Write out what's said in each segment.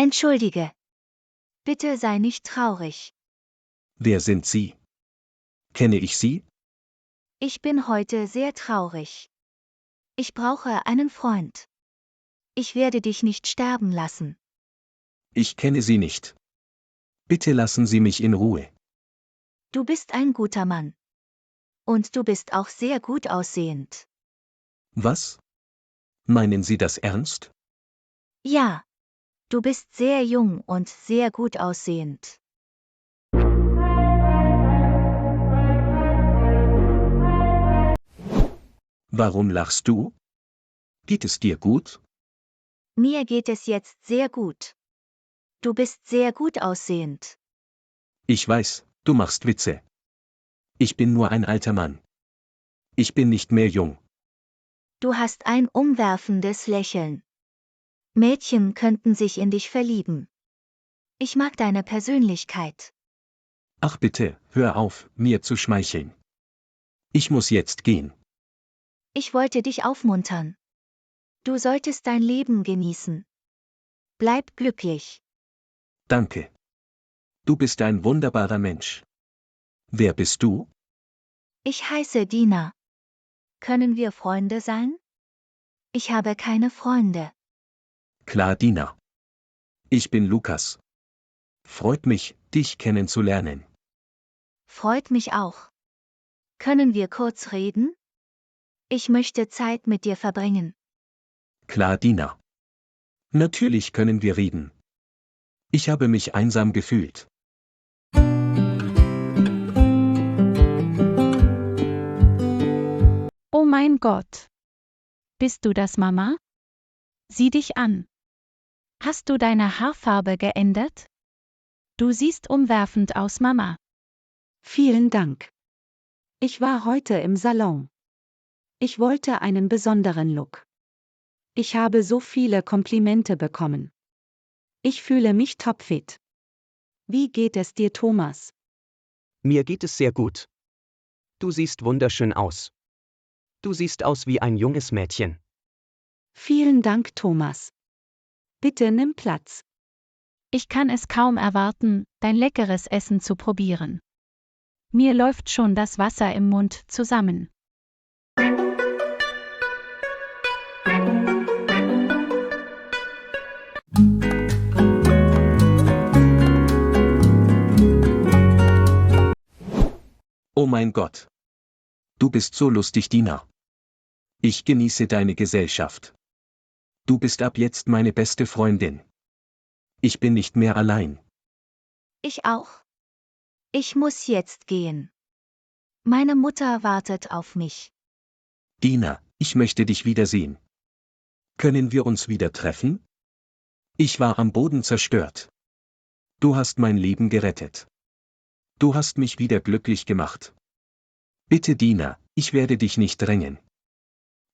Entschuldige. Bitte sei nicht traurig. Wer sind Sie? Kenne ich Sie? Ich bin heute sehr traurig. Ich brauche einen Freund. Ich werde dich nicht sterben lassen. Ich kenne Sie nicht. Bitte lassen Sie mich in Ruhe. Du bist ein guter Mann. Und du bist auch sehr gut aussehend. Was? Meinen Sie das ernst? Ja. Du bist sehr jung und sehr gut aussehend. Warum lachst du? Geht es dir gut? Mir geht es jetzt sehr gut. Du bist sehr gut aussehend. Ich weiß, du machst Witze. Ich bin nur ein alter Mann. Ich bin nicht mehr jung. Du hast ein umwerfendes Lächeln. Mädchen könnten sich in dich verlieben. Ich mag deine Persönlichkeit. Ach bitte, hör auf, mir zu schmeicheln. Ich muss jetzt gehen. Ich wollte dich aufmuntern. Du solltest dein Leben genießen. Bleib glücklich. Danke. Du bist ein wunderbarer Mensch. Wer bist du? Ich heiße Dina. Können wir Freunde sein? Ich habe keine Freunde. Klar, Dina. Ich bin Lukas. Freut mich, dich kennenzulernen. Freut mich auch. Können wir kurz reden? Ich möchte Zeit mit dir verbringen. Klar, Dina. Natürlich können wir reden. Ich habe mich einsam gefühlt. Oh mein Gott. Bist du das, Mama? Sieh dich an. Hast du deine Haarfarbe geändert? Du siehst umwerfend aus, Mama. Vielen Dank. Ich war heute im Salon. Ich wollte einen besonderen Look. Ich habe so viele Komplimente bekommen. Ich fühle mich topfit. Wie geht es dir, Thomas? Mir geht es sehr gut. Du siehst wunderschön aus. Du siehst aus wie ein junges Mädchen. Vielen Dank, Thomas. Bitte nimm Platz. Ich kann es kaum erwarten, dein leckeres Essen zu probieren. Mir läuft schon das Wasser im Mund zusammen. Oh mein Gott. Du bist so lustig, Dina. Ich genieße deine Gesellschaft. Du bist ab jetzt meine beste Freundin. Ich bin nicht mehr allein. Ich auch. Ich muss jetzt gehen. Meine Mutter wartet auf mich. Dina, ich möchte dich wiedersehen. Können wir uns wieder treffen? Ich war am Boden zerstört. Du hast mein Leben gerettet. Du hast mich wieder glücklich gemacht. Bitte, Dina, ich werde dich nicht drängen.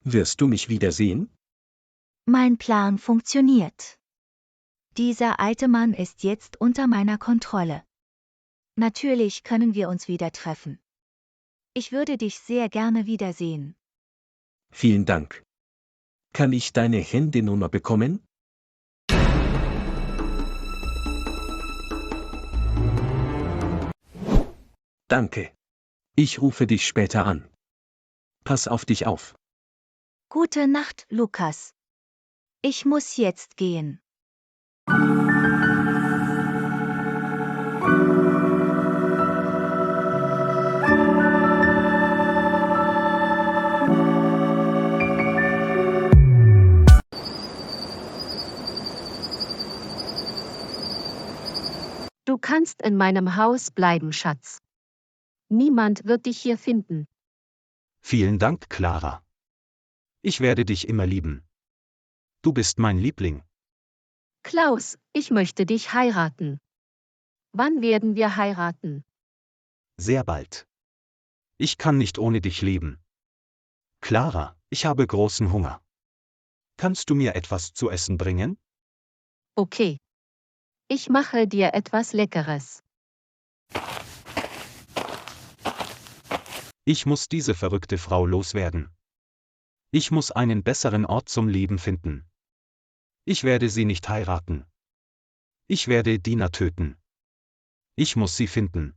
Wirst du mich wiedersehen? Mein Plan funktioniert. Dieser alte Mann ist jetzt unter meiner Kontrolle. Natürlich können wir uns wieder treffen. Ich würde dich sehr gerne wiedersehen. Vielen Dank. Kann ich deine Handynummer bekommen? Danke. Ich rufe dich später an. Pass auf dich auf. Gute Nacht, Lukas. Ich muss jetzt gehen. Du kannst in meinem Haus bleiben, Schatz. Niemand wird dich hier finden. Vielen Dank, Clara. Ich werde dich immer lieben. Du bist mein Liebling. Klaus, ich möchte dich heiraten. Wann werden wir heiraten? Sehr bald. Ich kann nicht ohne dich leben. Clara, ich habe großen Hunger. Kannst du mir etwas zu essen bringen? Okay. Ich mache dir etwas Leckeres. Ich muss diese verrückte Frau loswerden. Ich muss einen besseren Ort zum Leben finden. Ich werde sie nicht heiraten. Ich werde Dina töten. Ich muss sie finden.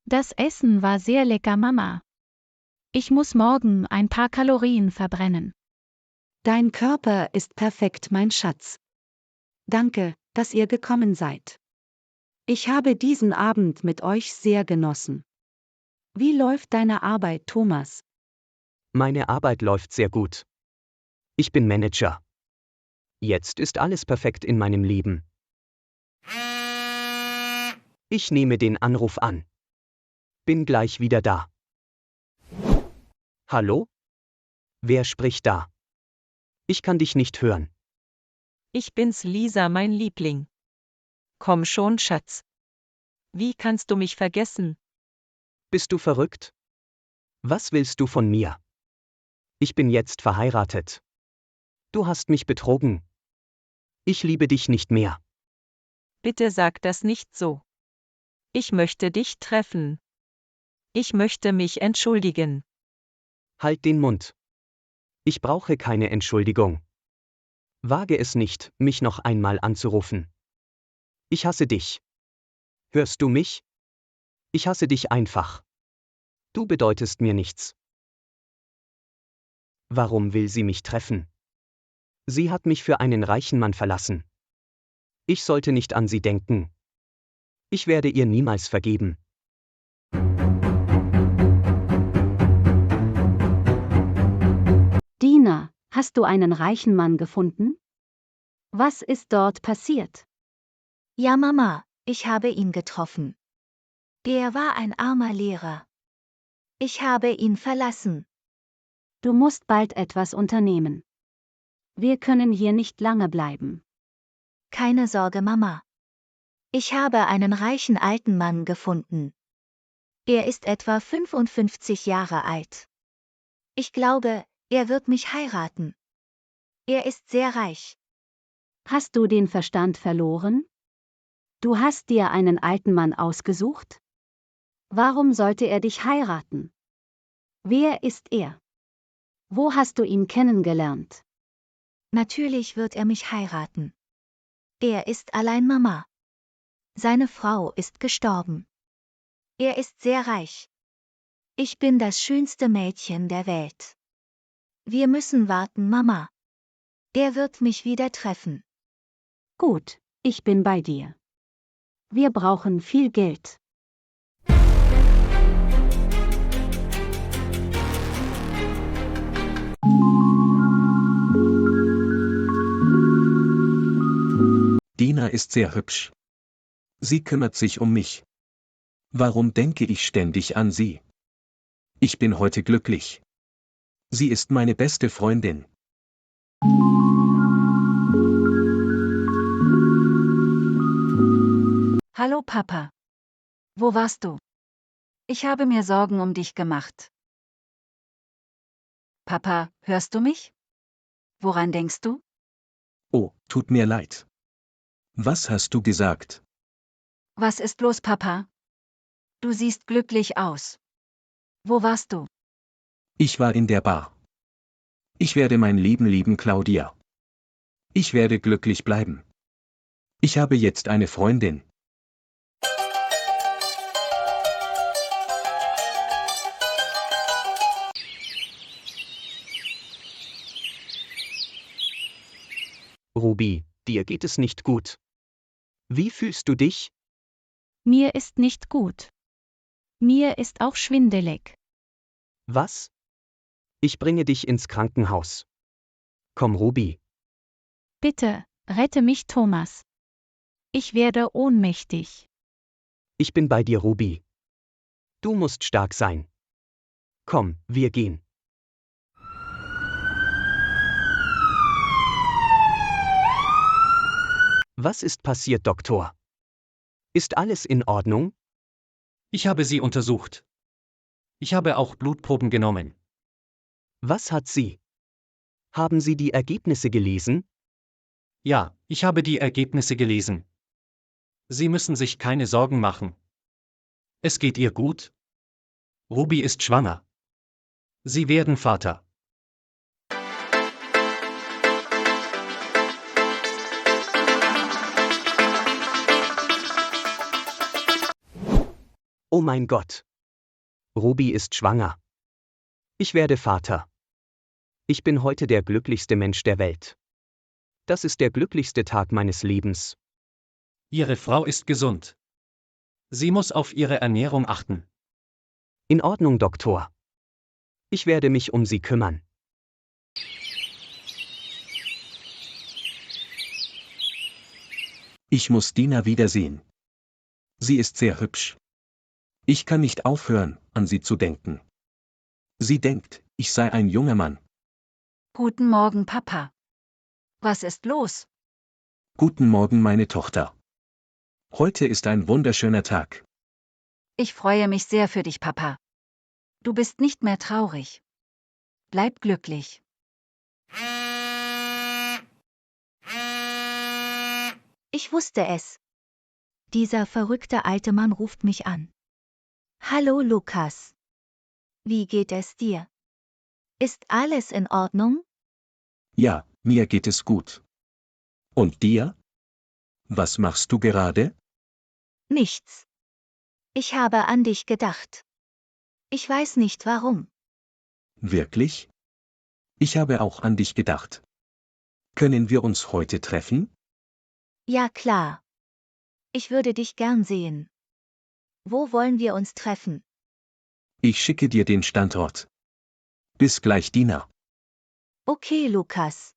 Das Essen war sehr lecker, Mama. Ich muss morgen ein paar Kalorien verbrennen. Dein Körper ist perfekt, mein Schatz. Danke, dass ihr gekommen seid. Ich habe diesen Abend mit euch sehr genossen. Wie läuft deine Arbeit, Thomas? Meine Arbeit läuft sehr gut. Ich bin Manager. Jetzt ist alles perfekt in meinem Leben. Ich nehme den Anruf an. Bin gleich wieder da. Hallo? Wer spricht da? Ich kann dich nicht hören. Ich bin's, Lisa, mein Liebling. Komm schon, Schatz. Wie kannst du mich vergessen? Bist du verrückt? Was willst du von mir? Ich bin jetzt verheiratet. Du hast mich betrogen. Ich liebe dich nicht mehr. Bitte sag das nicht so. Ich möchte dich treffen. Ich möchte mich entschuldigen. Halt den Mund. Ich brauche keine Entschuldigung. Wage es nicht, mich noch einmal anzurufen. Ich hasse dich. Hörst du mich? Ich hasse dich einfach. Du bedeutest mir nichts. Warum will sie mich treffen? Sie hat mich für einen reichen Mann verlassen. Ich sollte nicht an sie denken. Ich werde ihr niemals vergeben. Dina, hast du einen reichen Mann gefunden? Was ist dort passiert? Ja, Mama, ich habe ihn getroffen. Er war ein armer Lehrer. Ich habe ihn verlassen. Du musst bald etwas unternehmen. Wir können hier nicht lange bleiben. Keine Sorge, Mama. Ich habe einen reichen alten Mann gefunden. Er ist etwa 55 Jahre alt. Ich glaube, er wird mich heiraten. Er ist sehr reich. Hast du den Verstand verloren? Du hast dir einen alten Mann ausgesucht? Warum sollte er dich heiraten? Wer ist er? Wo hast du ihn kennengelernt? Natürlich wird er mich heiraten. Er ist allein, Mama. Seine Frau ist gestorben. Er ist sehr reich. Ich bin das schönste Mädchen der Welt. Wir müssen warten, Mama. Er wird mich wieder treffen. Gut, ich bin bei dir. Wir brauchen viel Geld. Dina ist sehr hübsch. Sie kümmert sich um mich. Warum denke ich ständig an sie? Ich bin heute glücklich. Sie ist meine beste Freundin. Hallo Papa. Wo warst du? Ich habe mir Sorgen um dich gemacht. Papa, hörst du mich? Woran denkst du? Oh, tut mir leid. Was hast du gesagt? Was ist los, Papa? Du siehst glücklich aus. Wo warst du? Ich war in der Bar. Ich werde mein Leben lieben, Claudia. Ich werde glücklich bleiben. Ich habe jetzt eine Freundin. Ruby, dir geht es nicht gut. Wie fühlst du dich? Mir ist nicht gut. Mir ist auch schwindelig. Was? Ich bringe dich ins Krankenhaus. Komm, Ruby. Bitte, rette mich, Thomas. Ich werde ohnmächtig. Ich bin bei dir, Ruby. Du musst stark sein. Komm, wir gehen. Was ist passiert, Doktor? Ist alles in Ordnung? Ich habe sie untersucht. Ich habe auch Blutproben genommen. Was hat sie? Haben Sie die Ergebnisse gelesen? Ja, ich habe die Ergebnisse gelesen. Sie müssen sich keine Sorgen machen. Es geht ihr gut? Ruby ist schwanger. Sie werden Vater. Oh mein Gott. Ruby ist schwanger. Ich werde Vater. Ich bin heute der glücklichste Mensch der Welt. Das ist der glücklichste Tag meines Lebens. Ihre Frau ist gesund. Sie muss auf ihre Ernährung achten. In Ordnung, Doktor. Ich werde mich um sie kümmern. Ich muss Dina wiedersehen. Sie ist sehr hübsch. Ich kann nicht aufhören, an sie zu denken. Sie denkt, ich sei ein junger Mann. Guten Morgen, Papa. Was ist los? Guten Morgen, meine Tochter. Heute ist ein wunderschöner Tag. Ich freue mich sehr für dich, Papa. Du bist nicht mehr traurig. Bleib glücklich. Ich wusste es. Dieser verrückte alte Mann ruft mich an. Hallo Lukas. Wie geht es dir? Ist alles in Ordnung? Ja, mir geht es gut. Und dir? Was machst du gerade? Nichts. Ich habe an dich gedacht. Ich weiß nicht warum. Wirklich? Ich habe auch an dich gedacht. Können wir uns heute treffen? Ja klar. Ich würde dich gern sehen. Wo wollen wir uns treffen? Ich schicke dir den Standort. Bis gleich, Dina. Okay, Lukas.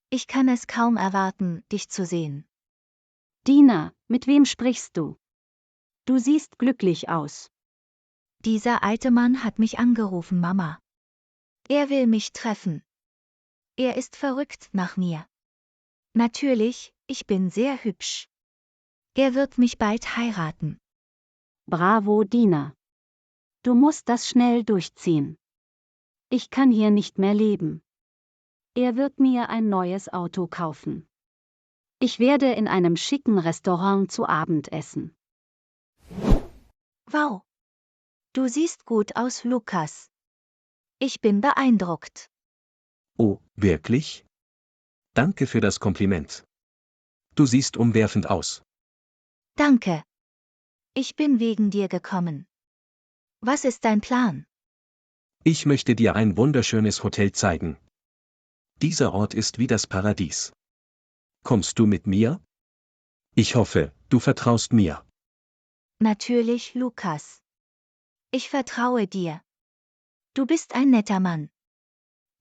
Ich kann es kaum erwarten, dich zu sehen. Dina, mit wem sprichst du? Du siehst glücklich aus. Dieser alte Mann hat mich angerufen, Mama. Er will mich treffen. Er ist verrückt nach mir. Natürlich, ich bin sehr hübsch. Er wird mich bald heiraten. Bravo, Dina. Du musst das schnell durchziehen. Ich kann hier nicht mehr leben. Er wird mir ein neues Auto kaufen. Ich werde in einem schicken Restaurant zu Abend essen. Wow. Du siehst gut aus, Lukas. Ich bin beeindruckt. Oh, wirklich? Danke für das Kompliment. Du siehst umwerfend aus. Danke. Ich bin wegen dir gekommen. Was ist dein Plan? Ich möchte dir ein wunderschönes Hotel zeigen. Dieser Ort ist wie das Paradies. Kommst du mit mir? Ich hoffe, du vertraust mir. Natürlich, Lukas. Ich vertraue dir. Du bist ein netter Mann.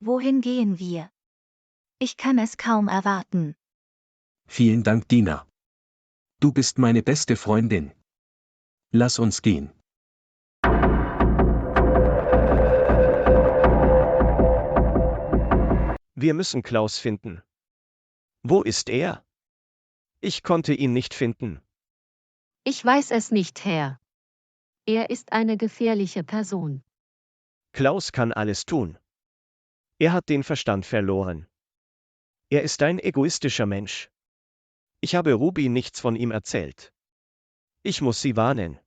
Wohin gehen wir? Ich kann es kaum erwarten. Vielen Dank, Dina. Du bist meine beste Freundin. Lass uns gehen. Wir müssen Klaus finden. Wo ist er? Ich konnte ihn nicht finden. Ich weiß es nicht, Herr. Er ist eine gefährliche Person. Klaus kann alles tun. Er hat den Verstand verloren. Er ist ein egoistischer Mensch. Ich habe Ruby nichts von ihm erzählt. Ich muss sie warnen.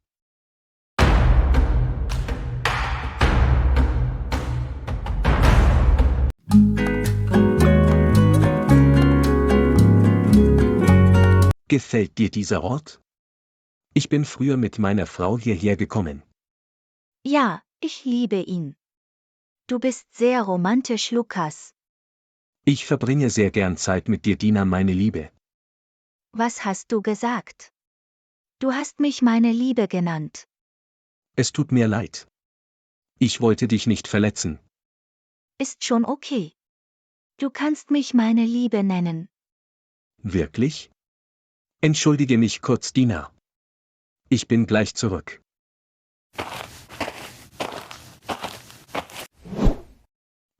Gefällt dir dieser Ort? Ich bin früher mit meiner Frau hierher gekommen. Ja, ich liebe ihn. Du bist sehr romantisch, Lukas. Ich verbringe sehr gern Zeit mit dir, Dina, meine Liebe. Was hast du gesagt? Du hast mich meine Liebe genannt. Es tut mir leid. Ich wollte dich nicht verletzen. Ist schon okay. Du kannst mich meine Liebe nennen. Wirklich? Entschuldige mich kurz, Dina. Ich bin gleich zurück.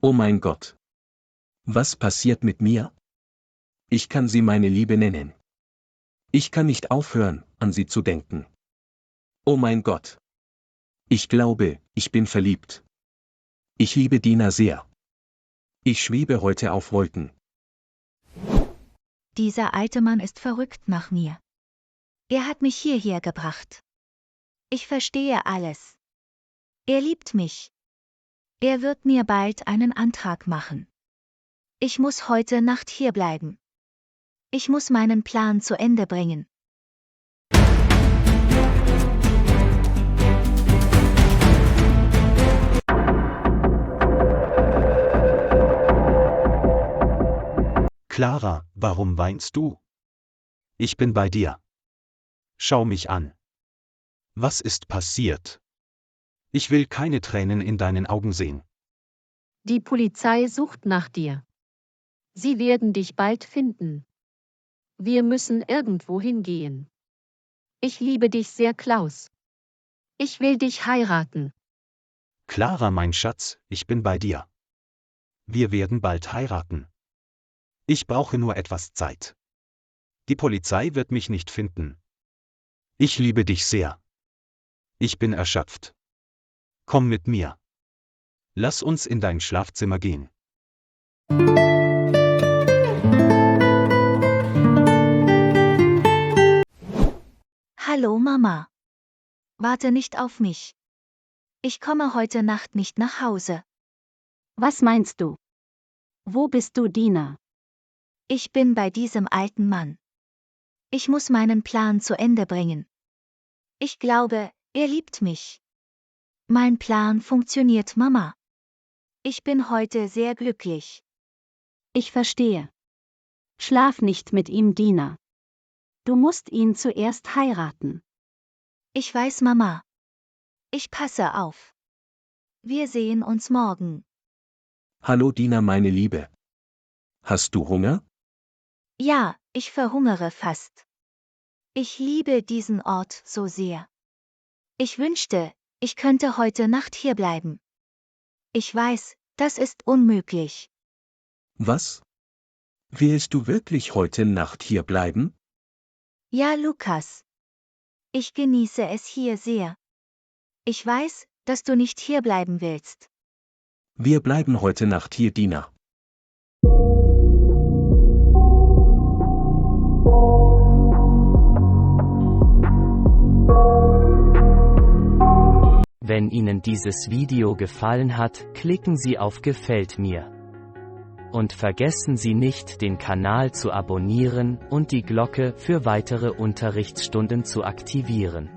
Oh mein Gott. Was passiert mit mir? Ich kann sie meine Liebe nennen. Ich kann nicht aufhören, an sie zu denken. Oh mein Gott. Ich glaube, ich bin verliebt. Ich liebe Dina sehr. Ich schwebe heute auf Wolken. Dieser alte Mann ist verrückt nach mir. Er hat mich hierher gebracht. Ich verstehe alles. Er liebt mich. Er wird mir bald einen Antrag machen. Ich muss heute Nacht hierbleiben. Ich muss meinen Plan zu Ende bringen. Clara, warum weinst du? Ich bin bei dir. Schau mich an. Was ist passiert? Ich will keine Tränen in deinen Augen sehen. Die Polizei sucht nach dir. Sie werden dich bald finden. Wir müssen irgendwo hingehen. Ich liebe dich sehr, Klaus. Ich will dich heiraten. Clara, mein Schatz, ich bin bei dir. Wir werden bald heiraten. Ich brauche nur etwas Zeit. Die Polizei wird mich nicht finden. Ich liebe dich sehr. Ich bin erschöpft. Komm mit mir. Lass uns in dein Schlafzimmer gehen. Hallo Mama. Warte nicht auf mich. Ich komme heute Nacht nicht nach Hause. Was meinst du? Wo bist du, Dina? Ich bin bei diesem alten Mann. Ich muss meinen Plan zu Ende bringen. Ich glaube, er liebt mich. Mein Plan funktioniert, Mama. Ich bin heute sehr glücklich. Ich verstehe. Schlaf nicht mit ihm, Dina. Du musst ihn zuerst heiraten. Ich weiß, Mama. Ich passe auf. Wir sehen uns morgen. Hallo Dina, meine Liebe. Hast du Hunger? Ja, ich verhungere fast. Ich liebe diesen Ort so sehr. Ich wünschte, ich könnte heute Nacht hierbleiben. Ich weiß, das ist unmöglich. Was? Willst du wirklich heute Nacht hier bleiben? Ja, Lukas. Ich genieße es hier sehr. Ich weiß, dass du nicht hierbleiben willst. Wir bleiben heute Nacht hier, Dina. Wenn Ihnen dieses Video gefallen hat, klicken Sie auf Gefällt mir. Und vergessen Sie nicht, den Kanal zu abonnieren und die Glocke für weitere Unterrichtsstunden zu aktivieren.